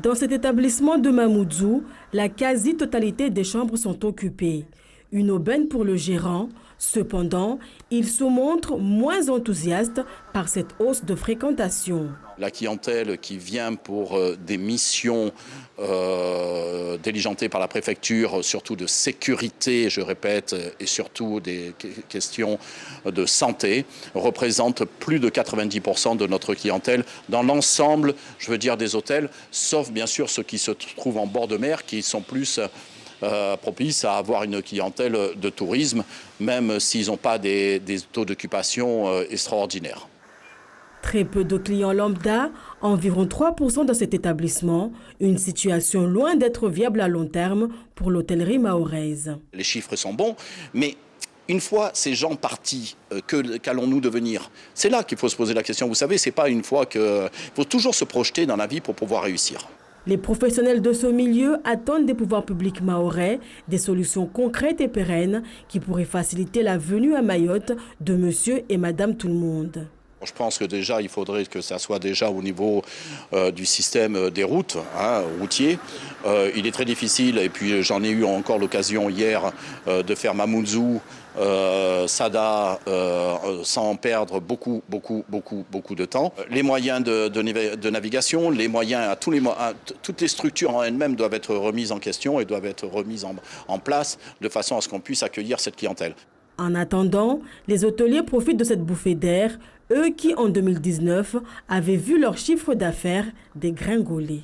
Dans cet établissement de Mamoudzou, la quasi-totalité des chambres sont occupées. Une aubaine pour le gérant. Cependant, il se montre moins enthousiaste par cette hausse de fréquentation. La clientèle qui vient pour des missions diligentées par la préfecture, surtout de sécurité, je répète, et surtout des questions de santé, représente plus de 90% de notre clientèle dans l'ensemble, je veux dire, des hôtels, sauf bien sûr ceux qui se trouvent en bord de mer, qui sont plus propices à avoir une clientèle de tourisme, même s'ils n'ont pas des taux d'occupation extraordinaires. Très peu de clients lambda, environ 3% dans cet établissement, une situation loin d'être viable à long terme pour l'hôtellerie mahoraise. Les chiffres sont bons, mais une fois ces gens partis, qu'allons-nous devenir? C'est là qu'il faut se poser la question. Vous savez, c'est pas une fois que... Il faut toujours se projeter dans la vie pour pouvoir réussir. Les professionnels de ce milieu attendent des pouvoirs publics mahorais des solutions concrètes et pérennes qui pourraient faciliter la venue à Mayotte de monsieur et madame tout le monde. Je pense que déjà, il faudrait que ça soit déjà au niveau du système des routes, routiers. Il est très difficile, et puis j'en ai eu encore l'occasion hier de faire Mamoudzou, Sada, sans perdre beaucoup de temps. Les moyens de navigation, les moyens toutes les structures en elles-mêmes doivent être remises en question et doivent être remises en place de façon à ce qu'on puisse accueillir cette clientèle. En attendant, les hôteliers profitent de cette bouffée d'air, eux qui, en 2019, avaient vu leur chiffre d'affaires dégringoler.